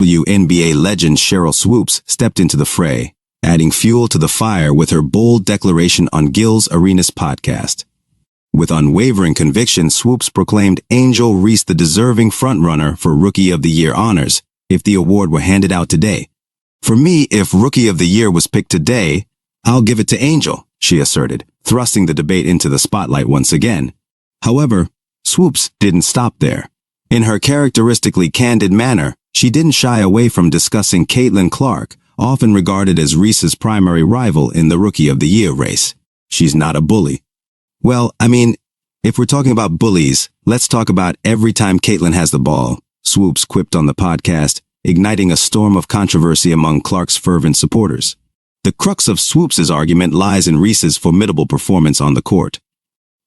WNBA legend Sheryl Swoopes stepped into the fray, adding fuel to the fire with her bold declaration on Gil's Arenas podcast. With unwavering conviction, Swoopes proclaimed Angel Reese the deserving frontrunner for Rookie of the Year honors if the award were handed out today. "For me, if Rookie of the Year was picked today, I'll give it to Angel," she asserted, thrusting the debate into the spotlight once again. However, Swoopes didn't stop there. In her characteristically candid manner, she didn't shy away from discussing Caitlin Clark, often regarded as Reese's primary rival in the Rookie of the Year race. "She's not a bully." "Well, I mean, if we're talking about bullies, let's talk about every time Caitlin has the ball," Swoopes quipped on the podcast, igniting a storm of controversy among Clark's fervent supporters. The crux of Swoopes' argument lies in Reese's formidable performance on the court.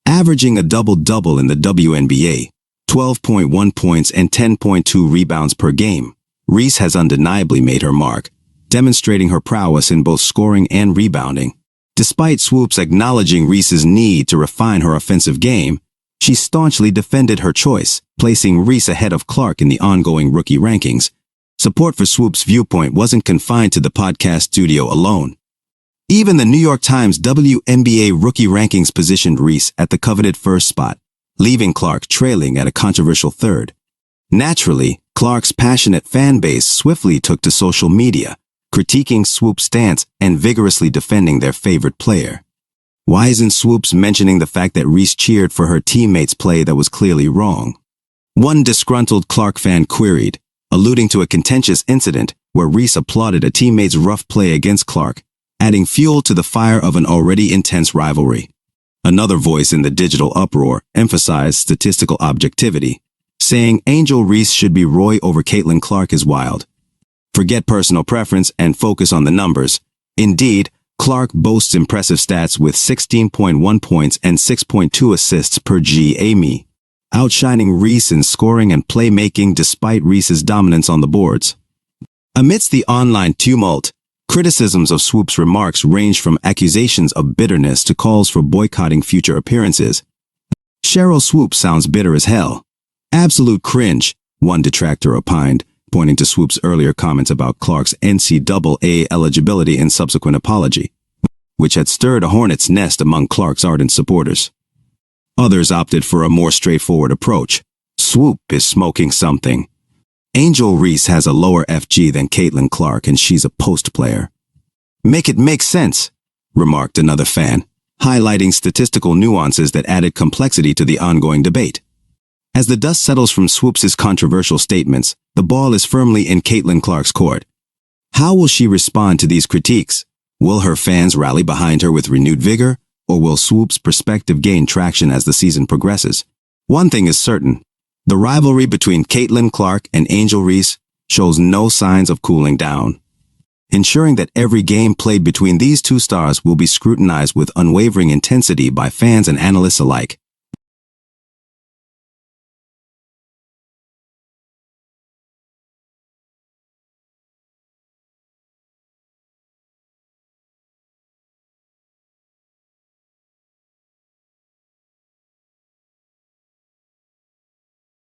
Averaging a double-double in the WNBA, 12.1 points and 10.2 rebounds per game, Reese has undeniably made her mark, demonstrating her prowess in both scoring and rebounding. Despite Swoopes acknowledging Reese's need to refine her offensive game, she staunchly defended her choice, placing Reese ahead of Clark in the ongoing rookie rankings. Support for Swoopes' viewpoint wasn't confined to the podcast studio alone. Even the New York Times WNBA rookie rankings positioned Reese at the coveted first spot, leaving Clark trailing at a controversial third. Naturally, Clark's passionate fan base swiftly took to social media, critiquing Swoopes' stance and vigorously defending their favorite player. Why isn't Swoopes mentioning the fact that Reese cheered for her teammates' play that was clearly wrong? One disgruntled Clark fan queried, alluding to a contentious incident where Reese applauded a teammate's rough play against Clark, adding fuel to the fire of an already intense rivalry. Another voice in the digital uproar emphasized statistical objectivity, saying Angel Reese should be Roy over Caitlin Clark is wild. Forget personal preference and focus on the numbers. Indeed, Clark boasts impressive stats with 16.1 points and 6.2 assists per GAME, outshining Reese in scoring and playmaking despite Reese's dominance on the boards. Amidst the online tumult, criticisms of Swoopes' remarks range from accusations of bitterness to calls for boycotting future appearances. "Sheryl Swoopes sounds bitter as hell. Absolute cringe," one detractor opined, pointing to Swoopes' earlier comments about Clark's NCAA eligibility and subsequent apology, which had stirred a hornet's nest among Clark's ardent supporters. Others opted for a more straightforward approach. "Swoop is smoking something. Angel Reese has a lower FG than Caitlin Clark and she's a post player." "Make it make sense," remarked another fan, highlighting statistical nuances that added complexity to the ongoing debate. As the dust settles from Swoopes' controversial statements, the ball is firmly in Caitlin Clark's court. How will she respond to these critiques? Will her fans rally behind her with renewed vigor, or will Swoopes' perspective gain traction as the season progresses? One thing is certain. The rivalry between Caitlin Clark and Angel Reese shows no signs of cooling down. Ensuring that every game played between these two stars will be scrutinized with unwavering intensity by fans and analysts alike.